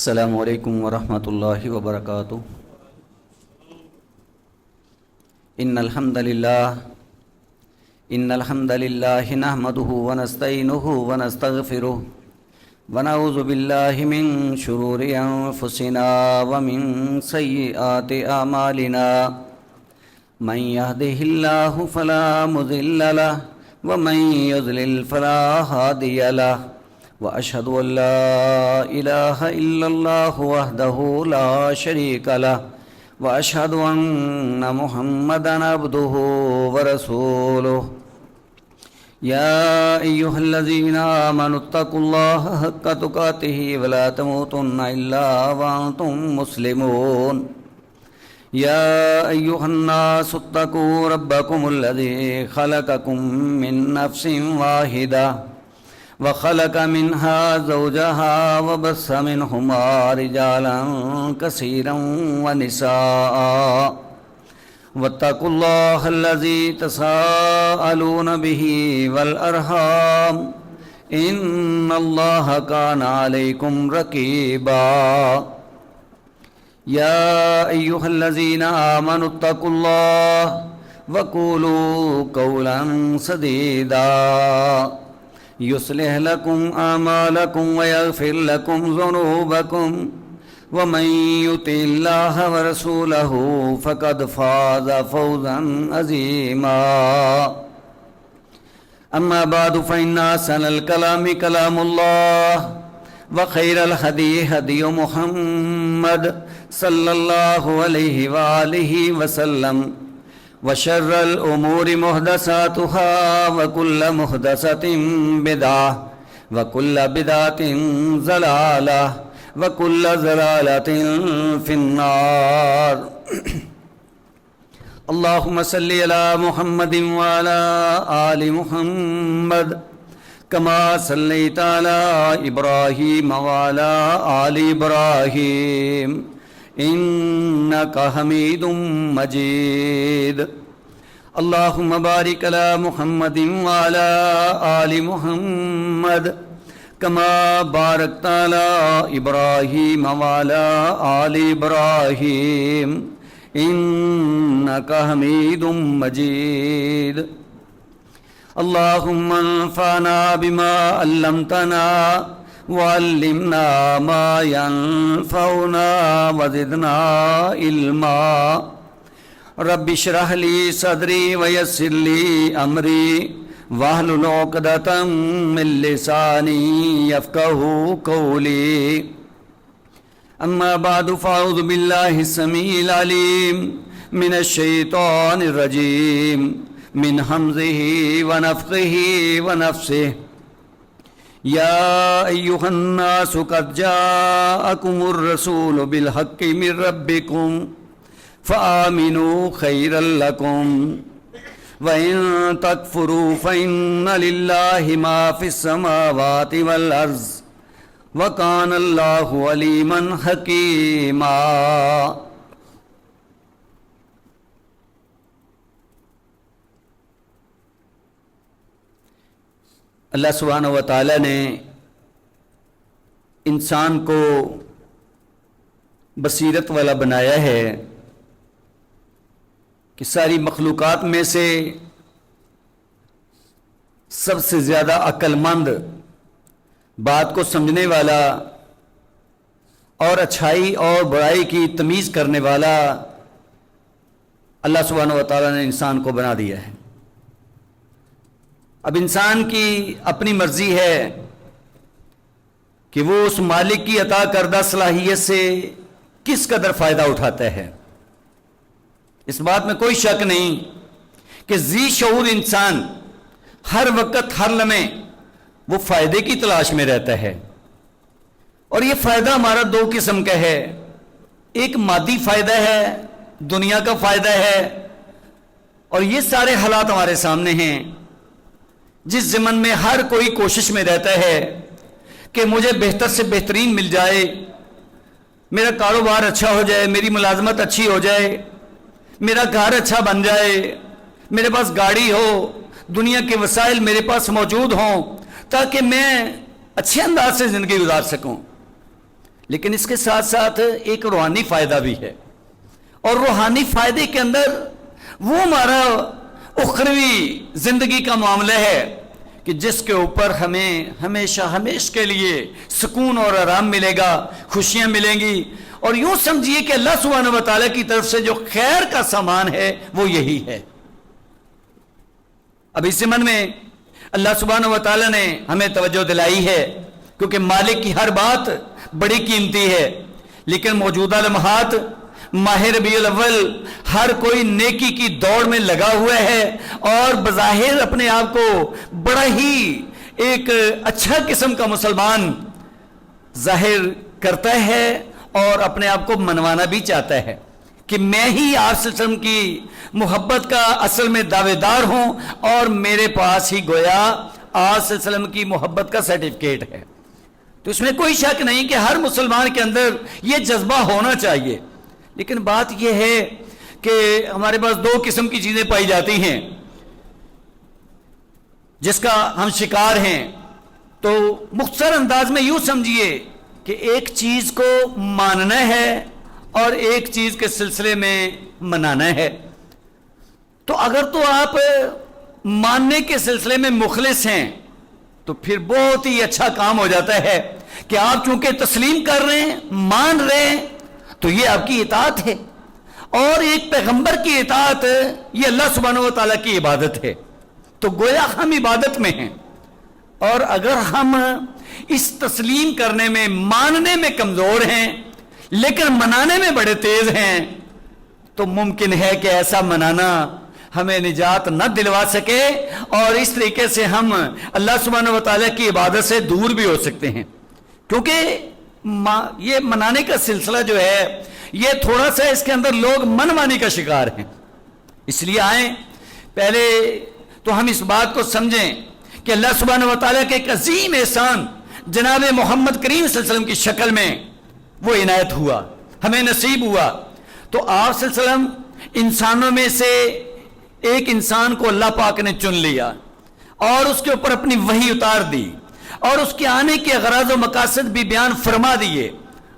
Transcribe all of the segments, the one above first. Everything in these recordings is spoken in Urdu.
السلام علیکم ورحمۃ اللہ وبرکاتہ۔ ان الحمد للہ نحمده ونستعینه ونستغفره ونعوذ باللہ من شرور انفسنا ومن سیئات اعمالنا من يهده الله فلا مضل له ومن يضلل فلا هادي له وأشهد أن لا إله إلا الله وحده لا شريك له وأشهد أن محمدا عبده ورسوله يا أيها الذين آمنوا اتقوا الله حق تقاته ولا تموتن إلا وأنتم مسلمون يا أيها الناس اتقوا ربكم الذي خلقكم من نفس واحدة وخلق منها زوجها وبث منهما رجالا كثيرا ونساء واتقوا الله الذي تساءلون به والأرحام إن الله كان عليكم رقيبا يا أيها الذين آمنوا اتقوا الله وقولوا قولا سديدا يصلح لكم أعمالكم ويغفر لكم ذنوبكم ومن يطع الله ورسوله فقد فاز فوزا عظيما أما بعد فإن أحسن الكلام كلام الله وخير الهدي هدي محمد صلى الله عليه وآله وسلم وشر الأمور محدثاتها وكل محدثة بدعة وكل بدعة ضلالة وكل ضلالة في النار اللهم صل على محمد وعلى آل محمد كما صليت على إبراهيم وعلى آل إبراهيم إنك حميد مجيد اللهم بارك على محمد وعلى آل محمد كما باركت على إبراهيم وعلى آل إبراهيم إنك حميد مجيد اللهم انفعنا بما علمتنا وعلمنا ما ينفعنا وزدنا علما رب اشرح لي صدري ويسر لي أمري واحلل عقدة من لساني يفقهوا قولي أما بعد فأعوذ بالله السميع العليم من الشيطان الرجيم من همزه ونفخه ونفسه يا أيها الناس قد جاءكم الرسول بالحق من ربكم فآمنوا خيرا لكم وإن تكفروا فإن لله ما في السماوات والأرض وكان الله عليما حكيما۔ اللہ سبحانہ و تعالیٰ نے انسان کو بصیرت والا بنایا ہے کہ ساری مخلوقات میں سے سب سے زیادہ عقل مند، بات کو سمجھنے والا اور اچھائی اور برائی کی تمیز کرنے والا اللہ سبحانہ و تعالیٰ نے انسان کو بنا دیا ہے۔ اب انسان کی اپنی مرضی ہے کہ وہ اس مالک کی عطا کردہ صلاحیت سے کس قدر فائدہ اٹھاتا ہے۔ اس بات میں کوئی شک نہیں کہ ذی شعور انسان ہر وقت ہر لمحے وہ فائدے کی تلاش میں رہتا ہے، اور یہ فائدہ ہمارا دو قسم کا ہے۔ ایک مادی فائدہ ہے، دنیا کا فائدہ ہے، اور یہ سارے حالات ہمارے سامنے ہیں جس ضمن میں ہر کوئی کوشش میں رہتا ہے کہ مجھے بہتر سے بہترین مل جائے، میرا کاروبار اچھا ہو جائے، میری ملازمت اچھی ہو جائے، میرا گھر اچھا بن جائے، میرے پاس گاڑی ہو، دنیا کے وسائل میرے پاس موجود ہوں تاکہ میں اچھے انداز سے زندگی گزار سکوں۔ لیکن اس کے ساتھ ساتھ ایک روحانی فائدہ بھی ہے، اور روحانی فائدے کے اندر وہ ہمارا اخروی زندگی کا معاملہ ہے کہ جس کے اوپر ہمیں ہمیشہ ہمیشہ کے لیے سکون اور آرام ملے گا، خوشیاں ملیں گی، اور یوں سمجھیے کہ اللہ سبحانہ و تعالیٰ کی طرف سے جو خیر کا سامان ہے وہ یہی ہے۔ اب اس ضمن میں اللہ سبحانہ و تعالیٰ نے ہمیں توجہ دلائی ہے، کیونکہ مالک کی ہر بات بڑی قیمتی ہے، لیکن موجودہ لمحات ماہ ربیع الاول ہر کوئی نیکی کی دوڑ میں لگا ہوا ہے، اور بظاہر اپنے آپ کو بڑا ہی ایک اچھا قسم کا مسلمان ظاہر کرتا ہے، اور اپنے آپ کو منوانا بھی چاہتا ہے کہ میں ہی آپ صلی اللہ علیہ وسلم کی محبت کا اصل میں دعوے دار ہوں، اور میرے پاس ہی گویا آپ صلی اللہ علیہ وسلم کی محبت کا سرٹیفکیٹ ہے۔ تو اس میں کوئی شک نہیں کہ ہر مسلمان کے اندر یہ جذبہ ہونا چاہیے، لیکن بات یہ ہے کہ ہمارے پاس دو قسم کی چیزیں پائی جاتی ہیں جس کا ہم شکار ہیں۔ تو مختصر انداز میں یوں سمجھیے کہ ایک چیز کو ماننا ہے اور ایک چیز کے سلسلے میں منانا ہے۔ تو اگر تو آپ ماننے کے سلسلے میں مخلص ہیں تو پھر بہت ہی اچھا کام ہو جاتا ہے کہ آپ چونکہ تسلیم کر رہے ہیں، مان رہے ہیں، تو یہ آپ کی اطاعت ہے، اور ایک پیغمبر کی اطاعت یہ اللہ سبحانہ و تعالیٰ کی عبادت ہے۔ تو گویا ہم عبادت میں ہیں، اور اگر ہم اس تسلیم کرنے میں، ماننے میں کمزور ہیں لیکن منانے میں بڑے تیز ہیں، تو ممکن ہے کہ ایسا منانا ہمیں نجات نہ دلوا سکے، اور اس طریقے سے ہم اللہ سبحانہ و تعالیٰ کی عبادت سے دور بھی ہو سکتے ہیں، کیونکہ یہ منانے کا سلسلہ جو ہے یہ تھوڑا سا اس کے اندر لوگ من مانی کا شکار ہیں۔ اس لیے آئیں پہلے تو ہم اس بات کو سمجھیں کہ اللہ سبحانہ و تعالیٰ کے ایک عظیم احسان جناب محمد کریم صلی اللہ علیہ وسلم کی شکل میں وہ عنایت ہوا، ہمیں نصیب ہوا۔ تو آپ صلی اللہ علیہ وسلم انسانوں میں سے ایک انسان کو اللہ پاک نے چن لیا، اور اس کے اوپر اپنی وحی اتار دی، اور اس کے آنے کے اغراض و مقاصد بھی بیان فرما دیے۔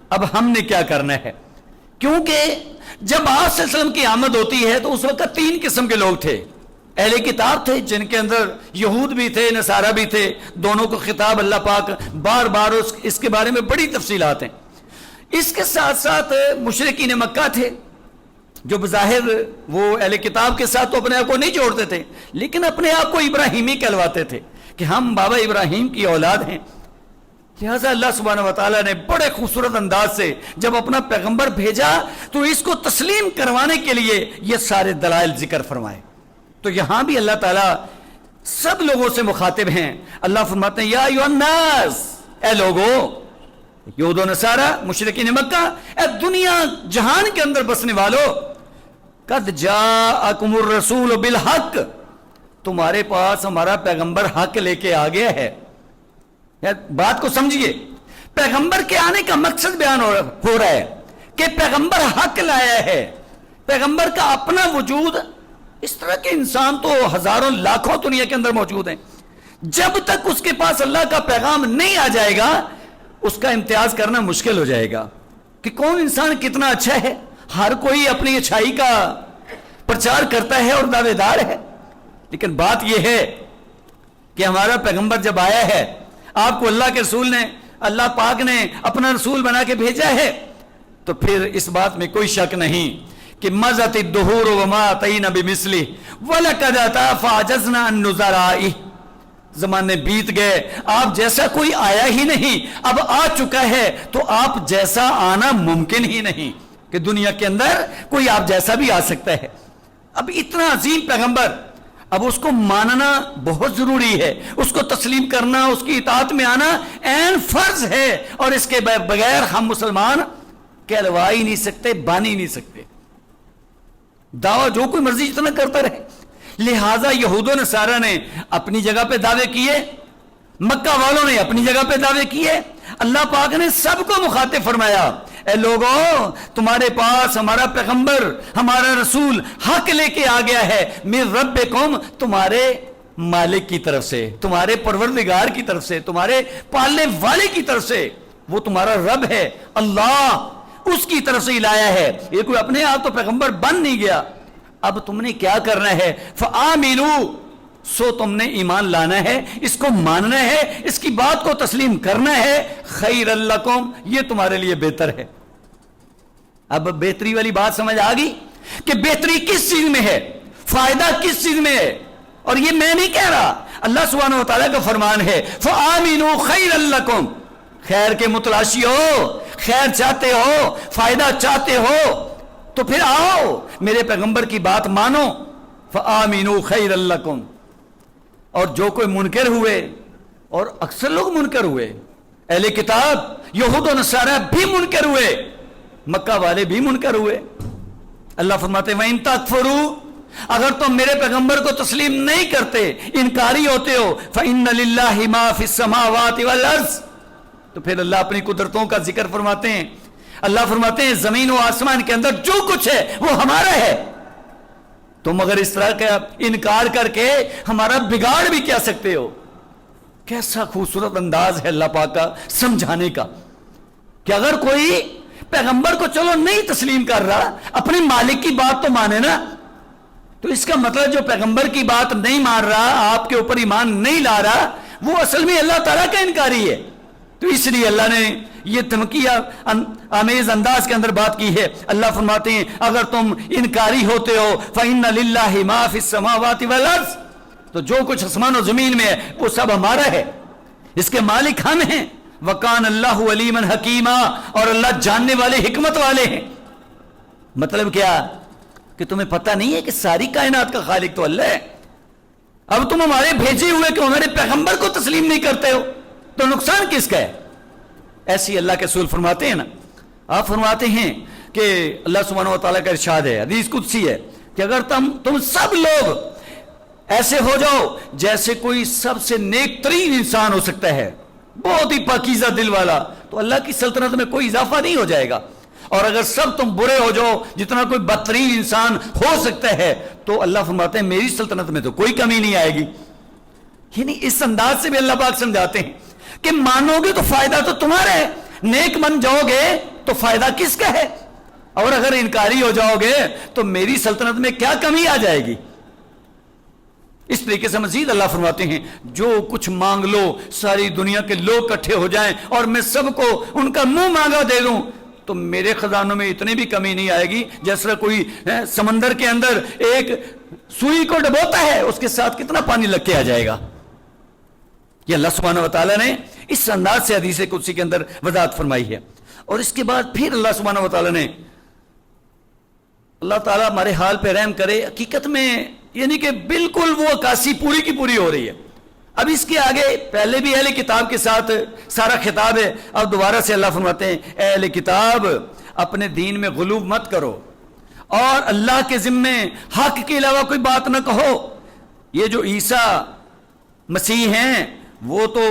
اب ہم نے کیا کرنا ہے؟ کیونکہ جب آپ صلی اللہ علیہ وسلم کی آمد ہوتی ہے تو اس وقت تین قسم کے لوگ تھے۔ اہل کتاب تھے جن کے اندر یہود بھی تھے، نصارہ بھی تھے، دونوں کو خطاب اللہ پاک بار بار اس کے بارے میں بڑی تفصیلات ہیں۔ اس کے ساتھ ساتھ مشرکین مکہ تھے جو بظاہر وہ اہل کتاب کے ساتھ تو اپنے آپ کو نہیں جوڑتے تھے، لیکن اپنے آپ کو ابراہیمی کہلواتے تھے کہ ہم بابا ابراہیم کی اولاد ہیں۔ لہذا اللہ سبحانہ و تعالیٰ نے بڑے خوبصورت انداز سے جب اپنا پیغمبر بھیجا تو اس کو تسلیم کروانے کے لیے یہ سارے دلائل ذکر فرمائے۔ تو یہاں بھی اللہ تعالیٰ سب لوگوں سے مخاطب ہیں۔ اللہ فرماتے ہیں یا ایھا الناس، اے لوگو، یہود و نصارہ، مشرکین مکہ، اے دنیا جہان کے اندر بسنے والو، قد جاءکم الرسول بالحق، تمہارے پاس ہمارا پیغمبر حق لے کے آ گیا ہے۔ بات کو سمجھیے، پیغمبر کے آنے کا مقصد بیان ہو رہا ہے کہ پیغمبر حق لایا ہے۔ پیغمبر کا اپنا وجود، اس طرح کے انسان تو ہزاروں لاکھوں دنیا کے اندر موجود ہیں، جب تک اس کے پاس اللہ کا پیغام نہیں آ جائے گا اس کا امتیاز کرنا مشکل ہو جائے گا کہ کون انسان کتنا اچھا ہے۔ ہر کوئی اپنی اچھائی کا پرچار کرتا ہے اور دعوے دار ہے، لیکن بات یہ ہے کہ ہمارا پیغمبر جب آیا ہے، آپ کو اللہ کے رسول نے، اللہ پاک نے اپنا رسول بنا کے بھیجا ہے، تو پھر اس بات میں کوئی شک نہیں کہ مضت الدہور وما اتینا بمثلہ ولقد اتى فعجزنا عن نظرائہ، زمانے بیت گئے، آپ جیسا کوئی آیا ہی نہیں، اب آ چکا ہے تو آپ جیسا آنا ممکن ہی نہیں کہ دنیا کے اندر کوئی آپ جیسا بھی آ سکتا ہے۔ اب اتنا عظیم پیغمبر، اب اس کو ماننا بہت ضروری ہے، اس کو تسلیم کرنا، اس کی اطاعت میں آنا عین فرض ہے، اور اس کے بغیر ہم مسلمان کہلوا ہی نہیں سکتے، بان ہی نہیں سکتے۔ دعویٰ جو کوئی مرضی جتنا کرتا رہے۔ لہٰذا یہود و نصارہ نے اپنی جگہ پہ دعوے کیے، مکہ والوں نے اپنی جگہ پہ دعوے کیے، اللہ پاک نے سب کو مخاطب فرمایا، اے لوگوں، تمہارے پاس ہمارا پیغمبر، ہمارا رسول حق لے کے آ گیا ہے، من ربکم، تمہارے مالک کی طرف سے، تمہارے پروردگار کی طرف سے، تمہارے پالنے والے کی طرف سے، وہ تمہارا رب ہے اللہ، اس کی طرف سے لایا ہے، یہ کوئی اپنے آپ تو پیغمبر بن نہیں گیا۔ اب تم نے کیا کرنا ہے؟ فآمنوا، سو تم نے ایمان لانا ہے، اس کو ماننا ہے، اس کی بات کو تسلیم کرنا ہے، خیر لکم، یہ تمہارے لیے بہتر ہے۔ اب بہتری والی بات سمجھ آ گئی کہ بہتری کس چیز میں ہے، فائدہ کس چیز میں ہے؟ اور یہ میں نہیں کہہ رہا، اللہ سبحانہ وتعالیٰ کا فرمان ہے، فآمنوا خیر لکم، خیر کے متلاشی ہو، خیر چاہتے ہو، فائدہ چاہتے ہو تو پھر آؤ میرے پیغمبر کی بات مانو، فآمنوا خیر لکم۔ اور جو کوئی منکر ہوئے، اور اکثر لوگ منکر ہوئے، اہل کتاب یہود و نصارہ بھی منکر ہوئے، مکہ والے بھی منکر ہوئے۔ اللہ فرماتے ہیں وَإِن تَكْفُرُوا، اگر تم میرے پیغمبر کو تسلیم نہیں کرتے، انکاری ہوتے ہو، فَإِنَّ لِلَّهِ مَا فِي السَّمَاوَاتِ وَالْأَرْضِ، تو پھر اللہ اپنی قدرتوں کا ذکر فرماتے ہیں۔ اللہ فرماتے ہیں زمین و آسمان کے اندر جو کچھ ہے وہ ہمارا ہے، تم اگر اس طرح کا انکار کر کے ہمارا بگاڑ بھی کیا سکتے ہو۔ کیسا خوبصورت انداز ہے اللہ پاک کا سمجھانے کا کہ اگر کوئی پیغمبر کو چلو نہیں تسلیم کر رہا، اپنے مالک کی بات تو مانے نا، تو اس کا مطلب جو پیغمبر کی بات نہیں مان رہا، آپ کے اوپر ایمان نہیں لا رہا، وہ اصل میں اللہ تعالیٰ کا انکاری ہے۔ تو اس لیے اللہ نے یہ دھمکیہ آمیز انداز کے اندر بات کی ہے۔ اللہ فرماتے ہیں اگر تم انکاری ہوتے ہو، فَإِنَّ لِلَّهِ مَا فِي السَّمَاوَاتِ وَالْأَرْضِ، تو جو کچھ آسمان و زمین میں ہے وہ سب ہمارا ہے، اس کے مالک ہم ہیں۔ وَقَانَ اللَّهُ عَلِيمًا حَكِيمًا، اور اللہ جاننے والے، حکمت والے ہیں۔ مطلب کیا کہ تمہیں پتہ نہیں ہے کہ ساری کائنات کا خالق تو اللہ ہے؟ اب تم ہمارے بھیجے ہوئے کہ ہمارے پیغمبر کو تسلیم نہیں کرتے ہو تو نقصان کس کا ہے؟ ایسی اللہ کے رسول فرماتے ہیں نا، آپ فرماتے ہیں کہ اللہ سبحانہ و تعالیٰ کا ارشاد ہے، حدیث قدسی ہے کہ اگر تم سب لوگ ایسے ہو جاؤ جیسے کوئی سب سے نیک ترین انسان ہو سکتا ہے، بہت ہی پاکیزہ دل والا، تو اللہ کی سلطنت میں کوئی اضافہ نہیں ہو جائے گا۔ اور اگر سب تم برے ہو جاؤ جتنا کوئی بدترین انسان ہو سکتا ہے، تو اللہ فرماتے ہیں میری سلطنت میں تو کوئی کمی نہیں آئے گی۔ یعنی اس انداز سے بھی اللہ پاک سمجھاتے ہیں کہ مانو گے تو فائدہ تو تمہارا ہے، نیک بن جاؤ گے تو فائدہ کس کا ہے، اور اگر انکاری ہو جاؤ گے تو میری سلطنت میں کیا کمی آ جائے گی۔ اس طریقے سے مزید اللہ فرماتے ہیں جو کچھ مانگ لو، ساری دنیا کے لوگ اکٹھے ہو جائیں اور میں سب کو ان کا منہ مانگا دے دوں تو میرے خزانوں میں اتنی بھی کمی نہیں آئے گی، جیسا کوئی سمندر کے اندر ایک سوئی کو ڈبوتا ہے اس کے ساتھ کتنا پانی لگ کے آ جائے گا۔ یہ اللہ سبحانہ و تعالیٰ نے اس انداز سے حدیث قدسی کے اندر وضاحت فرمائی ہے۔ اور اس کے بعد پھر اللہ سبحانہ و تعالیٰ نے، اللہ تعالیٰ ہمارے حال پہ رحم کرے، حقیقت میں یعنی کہ بالکل وہ عکاسی پوری کی پوری ہو رہی ہے۔ اب اس کے آگے پہلے بھی اہل کتاب کے ساتھ سارا خطاب ہے، اب دوبارہ سے اللہ فرماتے ہیں اے اہل کتاب اپنے دین میں غلو مت کرو اور اللہ کے ذمے حق کے علاوہ کوئی بات نہ کہو۔ یہ جو عیسیٰ مسیح ہیں وہ تو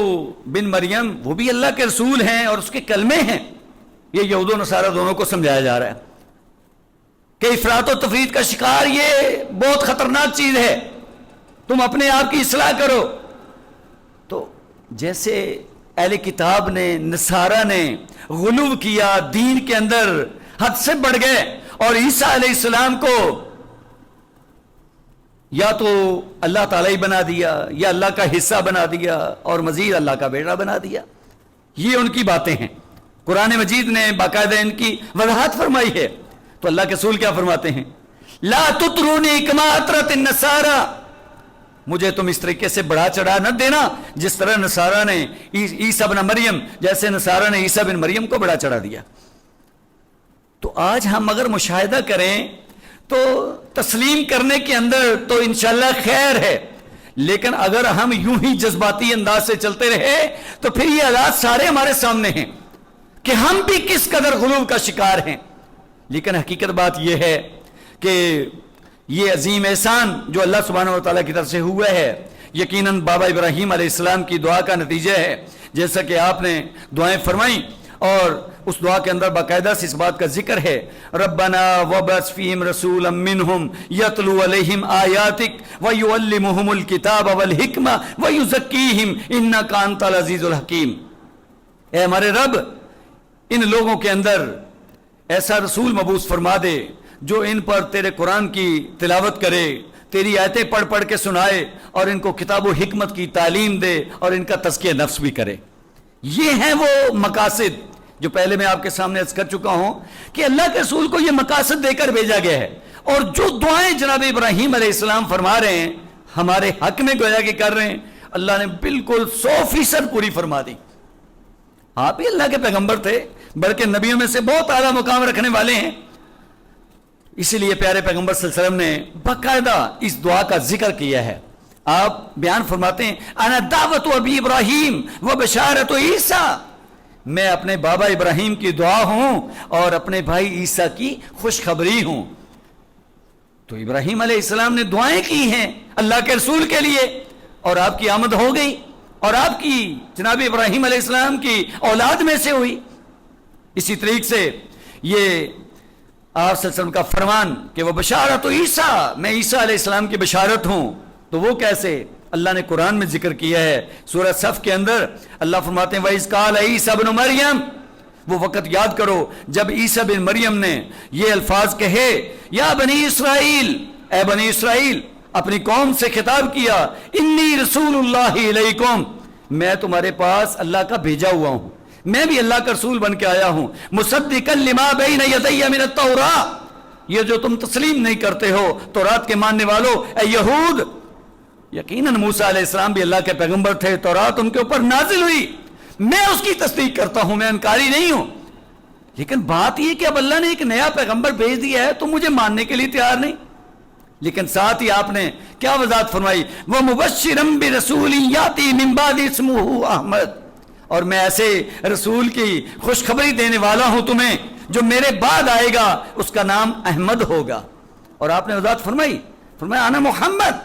بن مریم، وہ بھی اللہ کے رسول ہیں اور اس کے کلمے ہیں۔ یہ یہود و نصارہ دونوں کو سمجھایا جا رہا ہے کہ افراط و تفریط کا شکار یہ بہت خطرناک چیز ہے، تم اپنے آپ کی اصلاح کرو۔ تو جیسے اہل کتاب نے، نصارہ نے غلو کیا دین کے اندر، حد سے بڑھ گئے اور عیسیٰ علیہ السلام کو یا تو اللہ تعالیٰ ہی بنا دیا یا اللہ کا حصہ بنا دیا اور مزید اللہ کا بیٹا بنا دیا، یہ ان کی باتیں ہیں۔ قرآن مجید نے باقاعدہ ان کی وضاحت فرمائی ہے۔ تو اللہ کے رسول کیا فرماتے ہیں؟ لا تطرونی کما اطرت النصارى، مجھے تم اس طریقے سے بڑھا چڑھا نہ دینا جس طرح نصارہ نے عیسیٰ بن مریم، جیسے نصارہ نے عیسیٰ بن مریم کو بڑھا چڑھا دیا۔ تو آج ہم اگر مشاہدہ کریں تو تسلیم کرنے کے اندر تو انشاءاللہ خیر ہے، لیکن اگر ہم یوں ہی جذباتی انداز سے چلتے رہے تو پھر یہ حالات سارے ہمارے سامنے ہیں کہ ہم بھی کس قدر غلو کا شکار ہیں۔ لیکن حقیقت بات یہ ہے کہ یہ عظیم احسان جو اللہ سبحانہ و تعالیٰ کی طرف سے ہوا ہے یقیناً بابا ابراہیم علیہ السلام کی دعا کا نتیجہ ہے، جیسا کہ آپ نے دعائیں فرمائیں، اور اس دعا کے اندر باقاعدہ سے اس بات کا ذکر ہے ربنا وابعث فیہم رسولا منہم یتلو علیہم آیاتک ویعلمہم الکتاب والحکمہ ویزکیہم انک انت العزیز الحکیم۔ اے ہمارے رب، ان لوگوں کے اندر ایسا رسول مبعوث فرما دے جو ان پر تیرے قرآن کی تلاوت کرے، تیری آیتیں پڑھ پڑھ کے سنائے اور ان کو کتاب و حکمت کی تعلیم دے اور ان کا تزکیہ نفس بھی کرے۔ یہ ہیں وہ مقاصد جو پہلے میں آپ کے سامنے عرض کر چکا ہوں کہ اللہ کے رسول کو یہ مقاصد دے کر بھیجا گیا ہے، اور جو دعائیں جناب ابراہیم علیہ السلام فرما رہے ہیں ہمارے حق میں گویا کہ کر رہے ہیں، اللہ نے بالکل 100% پوری فرما دی۔ آپ ہی اللہ کے پیغمبر تھے، بلکہ نبیوں میں سے بہت اعلیٰ مقام رکھنے والے ہیں، اسی لیے پیارے پیغمبر صلی اللہ علیہ وسلم نے باقاعدہ اس دعا کا ذکر کیا ہے۔ آپ بیان فرماتے ہیں انا دعوت ابی ابراہیم و بشارت عیسیٰ، میں اپنے بابا ابراہیم کی دعا ہوں اور اپنے بھائی عیسیٰ کی خوشخبری ہوں۔ تو ابراہیم علیہ السلام نے دعائیں کی ہیں اللہ کے رسول کے لیے، اور آپ کی آمد ہو گئی، اور آپ کی جناب ابراہیم علیہ السلام کی اولاد میں سے ہوئی۔ اسی طریقے سے یہ آپ صلی اللہ علیہ وسلم کا فرمان کہ وہ بشارت عیسیٰ، میں عیسیٰ علیہ السلام کی بشارت ہوں، تو وہ کیسے؟ اللہ نے قرآن میں ذکر کیا ہے، سورہ صف کے اندر اللہ فرماتے ہیں وَإِذْ قَالَ عِيسَى ابْنُ مَرْيَمَ، وہ وقت یاد کرو جب عیسیٰ بن مریم نے یہ الفاظ کہے، یا بنی اسرائیل، اے بنی اسرائیل، اپنی قوم سے خطاب کیا، انی رسول اللہ علیکم، میں تمہارے پاس اللہ کا بھیجا ہوا ہوں، میں بھی اللہ کا رسول بن کے آیا ہوں، مصدقا لما بین یدی من التوراۃ، یہ جو تم تسلیم نہیں کرتے ہو تورات کے ماننے والو، اے یہود، یقیناً موسیٰ علیہ السلام بھی اللہ کے پیغمبر تھے، تورات ان کے اوپر نازل ہوئی، میں اس کی تصدیق کرتا ہوں، میں انکاری نہیں ہوں، لیکن بات یہ کہ اب اللہ نے ایک نیا پیغمبر بھیج دیا ہے تو مجھے ماننے کے لیے تیار نہیں۔ لیکن ساتھ ہی آپ نے کیا وضاحت فرمائی، وَمُبَشِّرًا بِرَسُولٍ يَأْتِي مِن بَعْدِهِ اسْمُهُ احمد، اور میں ایسے رسول کی خوشخبری دینے والا ہوں تمہیں جو میرے بعد آئے گا، اس کا نام احمد ہوگا۔ اور آپ نے وضاحت فرمائی، فرمایا انا محمد،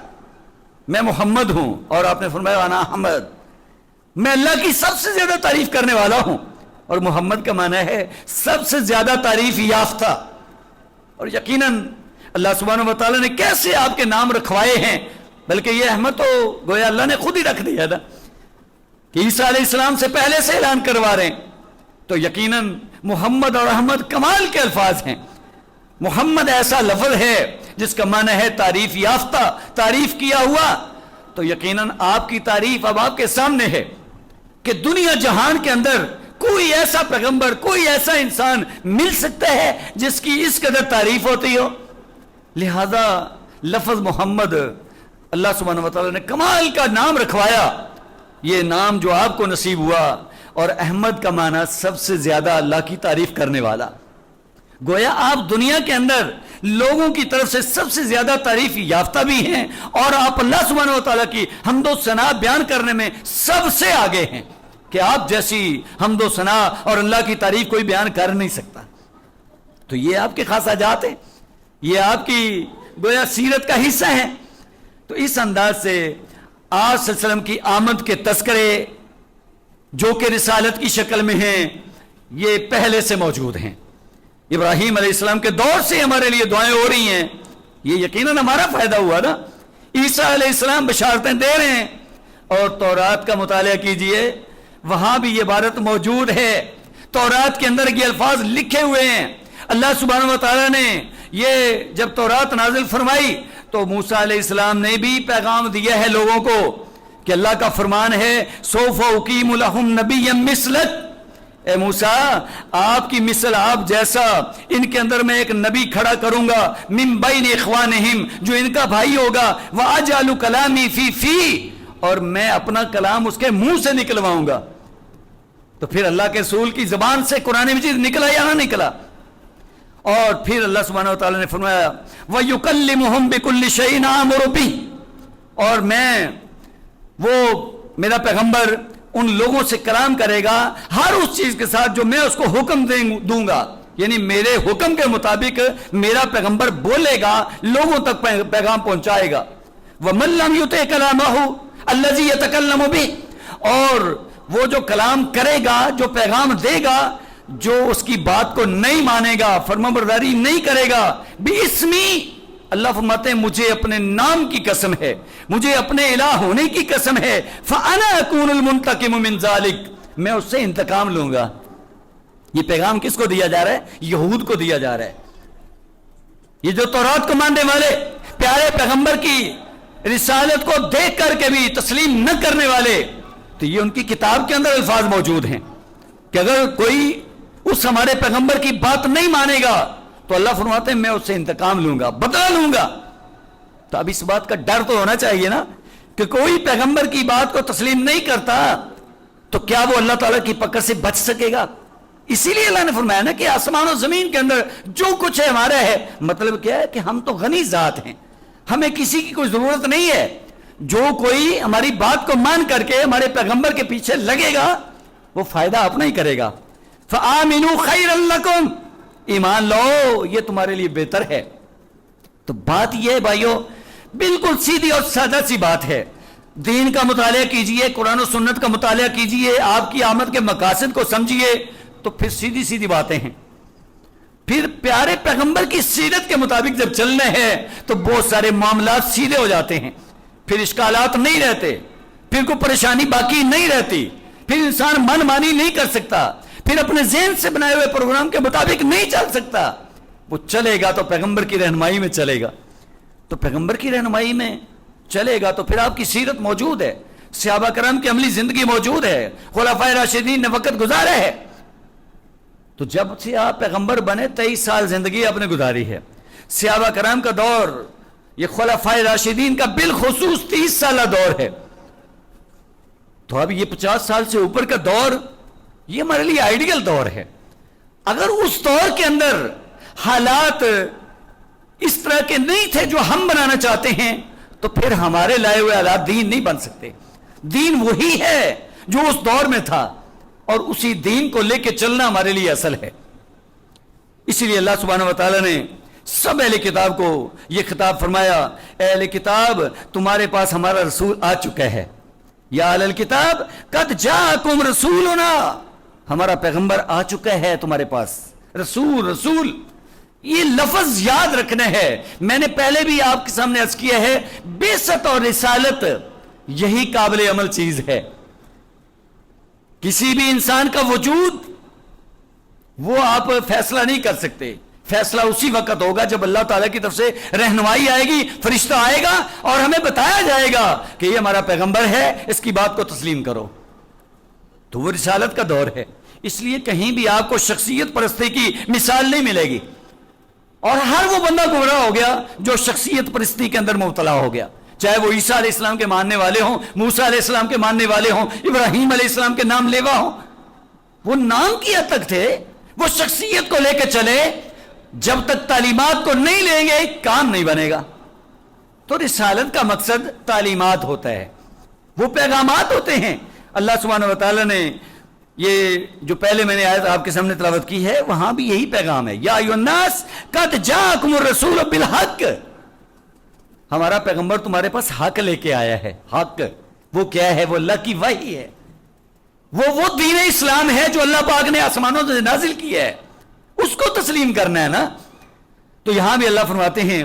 میں محمد ہوں، اور آپ نے فرمایا انا احمد، میں اللہ کی سب سے زیادہ تعریف کرنے والا ہوں، اور محمد کا معنی ہے سب سے زیادہ تعریف یافتہ۔ اور یقیناً اللہ سبحانہ و تعالیٰ نے کیسے آپ کے نام رکھوائے ہیں، بلکہ یہ احمد تو گویا اللہ نے خود ہی رکھ دیا تھا کہ عیسیٰ علیہ السلام سے پہلے سے اعلان کروا رہے ہیں، تو یقیناً محمد اور احمد کمال کے الفاظ ہیں۔ محمد ایسا لفظ ہے جس کا معنی ہے تعریف یافتہ، تعریف کیا ہوا، تو یقیناً آپ کی تعریف اب آپ کے سامنے ہے کہ دنیا جہان کے اندر کوئی ایسا پیغمبر، کوئی ایسا انسان مل سکتا ہے جس کی اس قدر تعریف ہوتی ہو۔ لہذا لفظ محمد اللہ سبحانہ و تعالیٰ نے کمال کا نام رکھوایا، یہ نام جو آپ کو نصیب ہوا، اور احمد کا معنی سب سے زیادہ اللہ کی تعریف کرنے والا۔ گویا آپ دنیا کے اندر لوگوں کی طرف سے سب سے زیادہ تعریف یافتہ بھی ہیں، اور آپ اللہ سبحانہ و تعالیٰ کی حمد و ثنا بیان کرنے میں سب سے آگے ہیں کہ آپ جیسی حمد و ثنا اور اللہ کی تعریف کوئی بیان کر نہیں سکتا۔ تو یہ آپ کے خاص حاجات ہیں، یہ آپ کی گویا سیرت کا حصہ ہے۔ تو اس انداز سے آپ صلی اللہ علیہ وسلم کی آمد کے تذکرے جو کہ رسالت کی شکل میں ہیں، یہ پہلے سے موجود ہیں۔ ابراہیم علیہ السلام کے دور سے ہمارے لیے دعائیں ہو رہی ہیں، یہ یقیناً ہمارا فائدہ ہوا نا۔ عیسیٰ علیہ السلام بشارتیں دے رہے ہیں، اور تورات کا مطالعہ کیجئے، وہاں بھی یہ عبارت موجود ہے، تورات کے اندر یہ الفاظ لکھے ہوئے ہیں۔ اللہ سبحانہ و تعالیٰ نے یہ جب تورات نازل فرمائی تو موسیٰ علیہ السلام نے بھی پیغام دیا ہے لوگوں کو کہ اللہ کا فرمان ہے سوف اقیم لہم نبیا مثلک، اے موسیٰ آپ کی مثل، آپ جیسا ان کے اندر میں ایک نبی کھڑا کروں گا، من بین اخوانہم، جو ان کا بھائی ہوگا، واجعل کلامی فی، اور میں اپنا کلام اس کے منہ سے نکلواؤں گا۔ تو پھر اللہ کے رسول کی زبان سے قرآن مجید نکلا یا نہ نکلا؟ اور پھر اللہ سبحانہ وتعالی نے فرمایا وَيُكَلِّمُهُمْ بِكُلِّ شَيْءٍ آمُرُ بِهِ، اور میں وہ میرا پیغمبر ان لوگوں سے کلام کرے گا ہر اس چیز کے ساتھ جو میں اس کو حکم دوں گا، یعنی میرے حکم کے مطابق میرا پیغمبر بولے گا، لوگوں تک پیغام پہنچائے گا۔ وَمَن لَّمْ يُطِعْ كَلَامَهُ الَّذِي يَتَكَلَّمُ بِهِ، اور وہ جو کلام کرے گا، جو پیغام دے گا، جو اس کی بات کو نہیں مانے گا، فرمانبرداری نہیں کرے گا، بِاسْمِی، اللہ فرماتے ہیں مجھے اپنے نام کی قسم ہے، مجھے اپنے الہ ہونے کی قسم ہے، فَأَنَا أَكُونُ الْمُنْتَقِمُ مِنْ ذَلِكَ، میں اس سے انتقام لوں گا۔ یہ پیغام کس کو دیا جا رہا ہے؟ یہود کو دیا جا رہا ہے. یہ جو تورات کو ماننے والے، پیارے پیغمبر کی رسالت کو دیکھ کر کے بھی تسلیم نہ کرنے والے، تو یہ ان کی کتاب کے اندر الفاظ موجود ہیں کہ اگر کوئی اس ہمارے پیغمبر کی بات نہیں مانے گا تو اللہ فرماتے ہیں میں اس سے انتقام لوں گا، بدلہ لوں گا. تو اب اس بات کا ڈر تو ہونا چاہیے نا کہ کوئی پیغمبر کی بات کو تسلیم نہیں کرتا تو کیا وہ اللہ تعالیٰ کی پکڑ سے بچ سکے گا؟ اسی لیے اللہ نے فرمایا نا کہ آسمان و زمین کے اندر جو کچھ ہے ہمارا ہے. مطلب کیا ہے کہ ہم تو غنی ذات ہیں، ہمیں کسی کی کوئی ضرورت نہیں ہے. جو کوئی ہماری بات کو مان کر کے ہمارے پیغمبر کے پیچھے لگے گا وہ فائدہ اپنا ہی کرے گا. فآمنوا خیر لکم، ایمان لو یہ تمہارے لیے بہتر ہے. تو بات یہ ہے بھائیو، بالکل سیدھی اور سادہ سی بات ہے. دین کا مطالعہ کیجئے، قرآن و سنت کا مطالعہ کیجئے، آپ کی آمد کے مقاصد کو سمجھیے تو پھر سیدھی سیدھی باتیں ہیں. پھر پیارے پیغمبر کی سیرت کے مطابق جب چلنے ہیں تو بہت سارے معاملات سیدھے ہو جاتے ہیں، پھر اشکالات نہیں رہتے، پھر کوئی پریشانی باقی نہیں رہتی، پھر انسان من مانی نہیں کر سکتا، پھر اپنے ذہن سے بنائے ہوئے پروگرام کے مطابق نہیں چل سکتا. وہ چلے گا تو پیغمبر کی رہنمائی میں چلے گا. تو پیغمبر کی رہنمائی میں چلے گا تو پھر آپ کی سیرت موجود ہے، صحابہ کرام کی عملی زندگی موجود ہے، خلفائے راشدین نے وقت گزارا ہے. تو جب سے آپ پیغمبر بنے 23 سال زندگی آپ نے گزاری ہے. صحابہ کرام کا دور، یہ خلفائے راشدین کا بالخصوص 30 سالہ دور ہے. تو اب یہ 50 سال سے اوپر کا دور یہ ہمارے لیے آئیڈیل دور ہے. اگر اس دور کے اندر حالات اس طرح کے نہیں تھے جو ہم بنانا چاہتے ہیں تو پھر ہمارے لائے ہوئے حالات دین نہیں بن سکتے. دین وہی ہے جو اس دور میں تھا اور اسی دین کو لے کے چلنا ہمارے لیے اصل ہے. اسی لیے اللہ سبحانہ و تعالیٰ نے سب اہل کتاب کو یہ خطاب فرمایا، اے اہل کتاب تمہارے پاس ہمارا رسول آ چکا ہے. یا اہل الکتاب قد جاءکم رسولنا، ہمارا پیغمبر آ چکا ہے تمہارے پاس. رسول رسول یہ لفظ یاد رکھنا ہے. میں نے پہلے بھی آپ کے سامنے عرض کیا ہے، بعثت اور رسالت یہی قابل عمل چیز ہے. کسی بھی انسان کا وجود وہ آپ فیصلہ نہیں کر سکتے. فیصلہ اسی وقت ہوگا جب اللہ تعالیٰ کی طرف سے رہنمائی آئے گی، فرشتہ آئے گا اور ہمیں بتایا جائے گا کہ یہ ہمارا پیغمبر ہے، اس کی بات کو تسلیم کرو. تو وہ رسالت کا دور ہے. اس لیے کہیں بھی آپ کو شخصیت پرستی کی مثال نہیں ملے گی. اور ہر وہ بندہ گمراہ ہو گیا جو شخصیت پرستی کے اندر مبتلا ہو گیا، چاہے وہ عیسیٰ علیہ السلام کے ماننے والے ہوں، موسیٰ علیہ السلام کے ماننے والے ہوں، ابراہیم علیہ السلام کے نام لیوا ہوں. وہ نام کی حد تک تھے، وہ شخصیت کو لے کے چلے. جب تک تعلیمات کو نہیں لیں گے کام نہیں بنے گا. تو رسالت کا مقصد تعلیمات ہوتا ہے، وہ پیغامات ہوتے ہیں. اللہ سبحانہ و تعالیٰ نے یہ جو پہلے میں نے آیت آپ کے سامنے تلاوت کی ہے وہاں بھی یہی پیغام ہے، یا ایھا الناس قد جاءکم الرسول بالحق، ہمارا پیغمبر تمہارے پاس حق لے کے آیا ہے. حق وہ کیا ہے؟ وہ اللہ کی وحی ہے، وہ دین اسلام ہے جو اللہ پاک نے آسمانوں سے نازل کیا ہے، اس کو تسلیم کرنا ہے نا. تو یہاں بھی اللہ فرماتے ہیں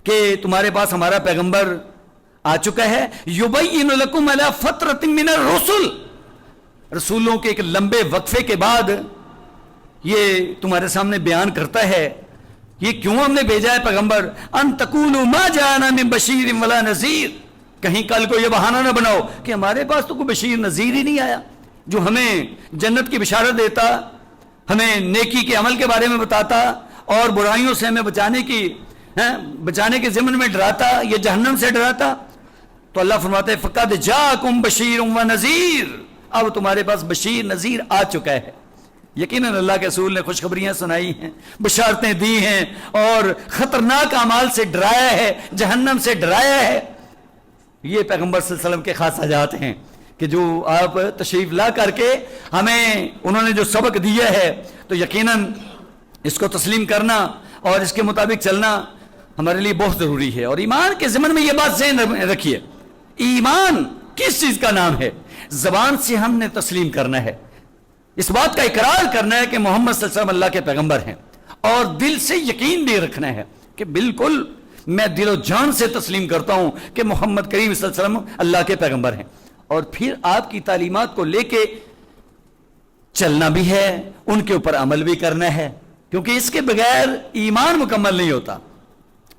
کہ تمہارے پاس ہمارا پیغمبر آ چکا ہے. یبین لکم علی فترۃ من الرسل، رسولوں کے ایک لمبے وقفے کے بعد یہ تمہارے سامنے بیان کرتا ہے یہ کیوں ہم نے بھیجا ہے پیغمبر. ان تقولوا ما جاءنا من بشیر ولا نذیر، کہیں کل کو یہ بہانہ نہ بناؤ کہ ہمارے پاس تو کوئی بشیر نذیر ہی نہیں آیا جو ہمیں جنت کی بشارت دیتا، ہمیں نیکی کے عمل کے بارے میں بتاتا اور برائیوں سے ہمیں بچانے کے ضمن میں ڈراتا، یہ جہنم سے ڈراتا. تو اللہ فرماتے ہیں فقد جاءکم بشیر و نذیر، اب تمہارے پاس بشیر نذیر آ چکا ہے. یقیناً اللہ کے رسول نے خوشخبریاں سنائی ہیں، بشارتیں دی ہیں اور خطرناک اعمال سے ڈرایا ہے، جہنم سے ڈرایا ہے. یہ پیغمبر صلی اللہ علیہ وسلم کے خاص حاجات ہیں کہ جو آپ تشریف لا کر کے ہمیں انہوں نے جو سبق دیا ہے تو یقیناً اس کو تسلیم کرنا اور اس کے مطابق چلنا ہمارے لیے بہت ضروری ہے. اور ایمان کے ضمن میں یہ بات ذہن رکھیے، ایمان کس چیز کا نام ہے؟ زبان سے ہم نے تسلیم کرنا ہے، اس بات کا اقرار کرنا ہے کہ محمد صلی اللہ علیہ وسلم اللہ کے پیغمبر ہیں، اور دل سے یقین بھی رکھنا ہے کہ بالکل میں دل و جان سے تسلیم کرتا ہوں کہ محمد کریم صلی اللہ علیہ وسلم اللہ کے پیغمبر ہیں. اور پھر آپ کی تعلیمات کو لے کے چلنا بھی ہے، ان کے اوپر عمل بھی کرنا ہے، کیونکہ اس کے بغیر ایمان مکمل نہیں ہوتا۔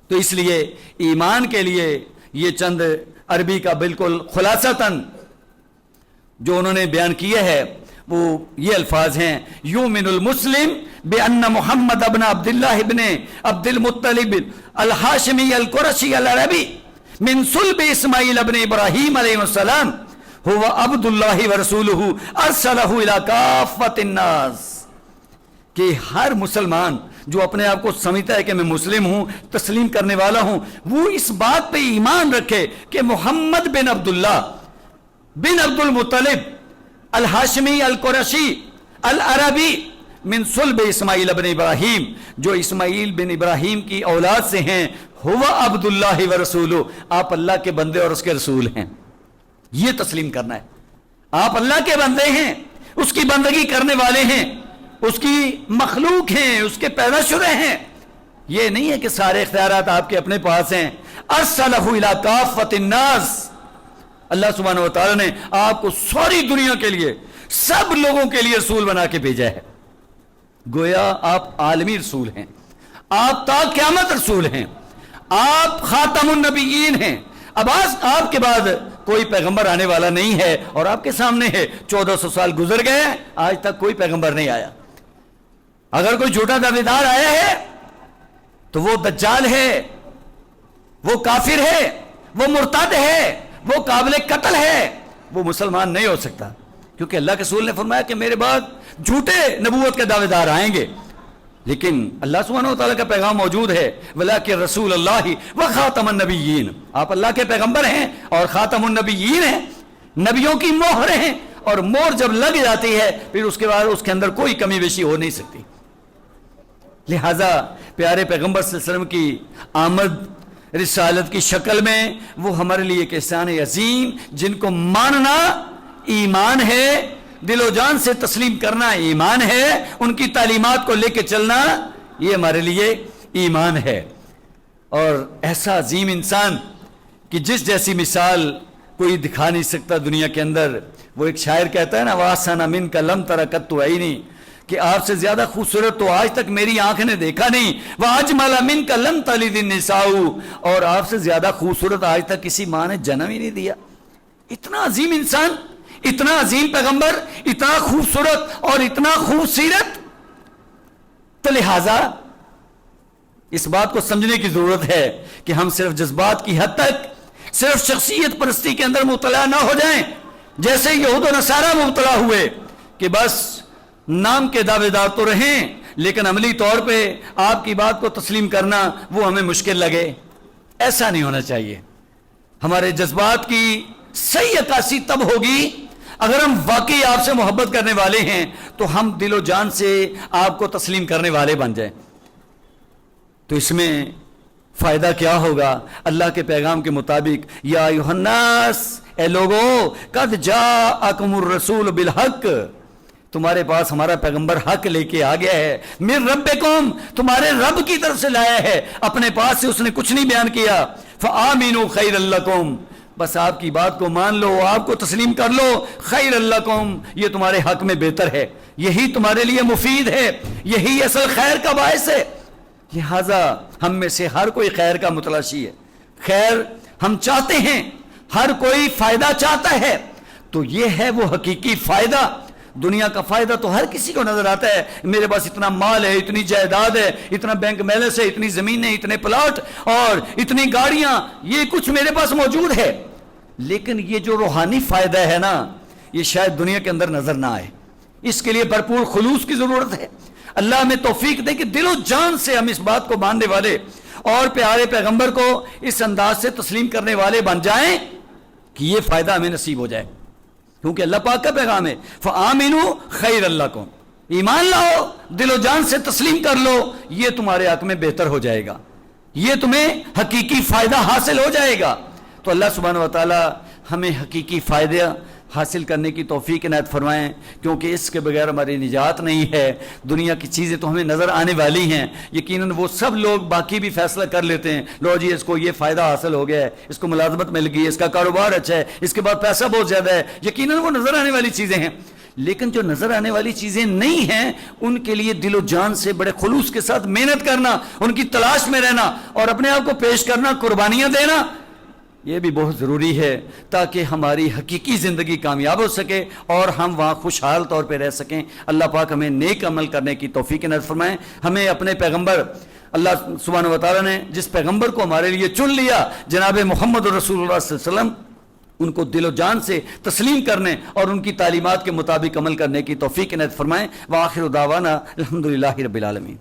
تو اس لیے ایمان کے لیے یہ چند عربی کا بالکل خلاصتاً جو انہوں نے بیان کیا ہے وہ یہ الفاظ ہیں: یؤمن المسلم بأن محمد ابن عبد اللہ ابن عبد المطلب الہاشمی القرشی العربی من صلب اسماعیل ابن ابراہیم علیہ السلام هو عبد اللہ ورسولہ ارسلہ الی کافۃ الناس، کہ ہر مسلمان جو اپنے آپ کو سمجھتا ہے کہ میں مسلم ہوں، تسلیم کرنے والا ہوں، وہ اس بات پہ ایمان رکھے کہ محمد بن عبداللہ بن عبد المطلب الہاشمی القرشی العربی من صلب اسماعیل بن ابراہیم، جو اسماعیل بن ابراہیم کی اولاد سے ہیں، ہوا عبد اللہ ورسولہ، آپ اللہ کے بندے اور اس کے رسول ہیں۔ یہ تسلیم کرنا ہے، آپ اللہ کے بندے ہیں، اس کی بندگی کرنے والے ہیں، اس کی مخلوق ہیں، اس کے پیدا شدہ ہیں۔ یہ نہیں ہے کہ سارے اختیارات آپ کے اپنے پاس ہیں۔ ارسلہ الی کافۃ الناس، اللہ سبحانہ و تعالی نے آپ کو ساری دنیا کے لیے، سب لوگوں کے لیے رسول بنا کے بھیجا ہے۔ گویا آپ عالمی رسول ہیں، آپ تا قیامت رسول ہیں، آپ خاتم النبیین ہیں۔ اب آپ کے بعد کوئی پیغمبر آنے والا نہیں ہے، اور آپ کے سامنے ہے 1400 سال گزر گئے، آج تک کوئی پیغمبر نہیں آیا۔ اگر کوئی جھوٹا دعویدار آیا ہے تو وہ دجال ہے، وہ کافر ہے، وہ مرتد ہے، وہ قابل قتل ہے، وہ مسلمان نہیں ہو سکتا، کیونکہ اللہ کے رسول نے فرمایا کہ میرے بعد جھوٹے نبوت کے دعوے دار آئیں گے، لیکن اللہ سبحانہ و تعالیٰ کا پیغام موجود ہے، وَلَٰكِن رسول اللہ وخاتم النبیین، آپ اللہ کے پیغمبر ہیں اور خاتم النبیین ہیں، نبیوں کی مہر ہیں، اور مہر جب لگ جاتی ہے پھر اس کے بعد اس کے اندر کوئی کمی بیشی ہو نہیں سکتی۔ لہذا پیارے پیغمبر صلی اللہ علیہ وسلم کی آمد رسالت کی شکل میں وہ ہمارے لیے ایک احسان عظیم، جن کو ماننا ایمان ہے، دل و جان سے تسلیم کرنا ایمان ہے، ان کی تعلیمات کو لے کے چلنا یہ ہمارے لیے ایمان ہے۔ اور ایسا عظیم انسان کہ جس جیسی مثال کوئی دکھا نہیں سکتا دنیا کے اندر، وہ ایک شاعر کہتا ہے نا، وَأَحْسَنَ مِنْكَ لَمْ تَرَ قَطُّ عَيْنِي، کہ آپ سے زیادہ خوبصورت تو آج تک میری آنکھ نے دیکھا نہیں، وَأَجْمَلَ مِنْكَ لَمْ تَلِدِ النِّسَاءُ، اور آپ سے زیادہ خوبصورت آج تک کسی ماں نے جنم ہی نہیں دیا۔ اتنا عظیم انسان، اتنا عظیم پیغمبر، اتنا خوبصورت اور اتنا خوبصورت، تو لہذا اس بات کو سمجھنے کی ضرورت ہے کہ ہم صرف جذبات کی حد تک، صرف شخصیت پرستی کے اندر مبتلا نہ ہو جائیں، جیسے یہود و نصارہ مبتلا ہوئے کہ بس نام کے دعوے دار تو رہیں لیکن عملی طور پہ آپ کی بات کو تسلیم کرنا وہ ہمیں مشکل لگے۔ ایسا نہیں ہونا چاہیے۔ ہمارے جذبات کی صحیح عکاسی تب ہوگی اگر ہم واقعی آپ سے محبت کرنے والے ہیں تو ہم دل و جان سے آپ کو تسلیم کرنے والے بن جائیں۔ تو اس میں فائدہ کیا ہوگا؟ اللہ کے پیغام کے مطابق، یا ایھا الناس، اے لوگو، قد جاءکم الرسول بالحق، تمہارے پاس ہمارا پیغمبر حق لے کے آ گیا ہے، من ربکم، تمہارے رب کی طرف سے لایا ہے، اپنے پاس سے اس نے کچھ نہیں بیان کیا، فآمنوا خیر لکم، بس آپ کی بات کو مان لو، آپ کو تسلیم کر لو، خیر لکم، یہ تمہارے حق میں بہتر ہے، یہی تمہارے لیے مفید ہے، یہی اصل خیر کا باعث ہے۔ لہذا ہم میں سے ہر کوئی خیر کا متلاشی ہے، خیر ہم چاہتے ہیں، ہر کوئی فائدہ چاہتا ہے، تو یہ ہے وہ حقیقی فائدہ۔ دنیا کا فائدہ تو ہر کسی کو نظر آتا ہے، میرے پاس اتنا مال ہے، اتنی جائیداد ہے، اتنا بینک بیلنس ہے، اتنی زمینیں، اتنے پلاٹ اور اتنی گاڑیاں، یہ کچھ میرے پاس موجود ہے، لیکن یہ جو روحانی فائدہ ہے نا، یہ شاید دنیا کے اندر نظر نہ آئے۔ اس کے لیے بھرپور خلوص کی ضرورت ہے۔ اللہ ہمیں توفیق دے کہ دل و جان سے ہم اس بات کو ماننے والے اور پیارے پیغمبر کو اس انداز سے تسلیم کرنے والے بن جائیں کہ یہ فائدہ ہمیں نصیب ہو جائے، کیونکہ اللہ پاک کا پیغام ہے، فآمنوا خیر لکم، ایمان لاؤ، دل و جان سے تسلیم کر لو، یہ تمہارے حق میں بہتر ہو جائے گا، یہ تمہیں حقیقی فائدہ حاصل ہو جائے گا۔ تو اللہ سبحانہ و تعالی ہمیں حقیقی فائدہ حاصل کرنے کی توفیق عنایت فرمائیں، کیونکہ اس کے بغیر ہماری نجات نہیں ہے۔ دنیا کی چیزیں تو ہمیں نظر آنے والی ہیں، یقیناً وہ سب لوگ باقی بھی فیصلہ کر لیتے ہیں، لو جی اس کو یہ فائدہ حاصل ہو گیا ہے، اس کو ملازمت مل گئی ہے، اس کا کاروبار اچھا ہے، اس کے بعد پیسہ بہت زیادہ ہے، یقیناً وہ نظر آنے والی چیزیں ہیں، لیکن جو نظر آنے والی چیزیں نہیں ہیں ان کے لیے دل و جان سے بڑے خلوص کے ساتھ محنت کرنا، ان کی تلاش میں رہنا اور اپنے آپ کو پیش کرنا، قربانیاں دینا، یہ بھی بہت ضروری ہے تاکہ ہماری حقیقی زندگی کامیاب ہو سکے اور ہم وہاں خوشحال طور پہ رہ سکیں۔ اللہ پاک ہمیں نیک عمل کرنے کی توفیق عنایت فرمائیں۔ ہمیں اپنے پیغمبر اللہ سبحانہ و تعالیٰ نے جس پیغمبر کو ہمارے لیے چن لیا جناب محمد رسول اللہ صلی اللہ علیہ وسلم، ان کو دل و جان سے تسلیم کرنے اور ان کی تعلیمات کے مطابق عمل کرنے کی توفیق عنایت فرمائیں۔ وآخر دعوانا الحمدللہ رب العالمین۔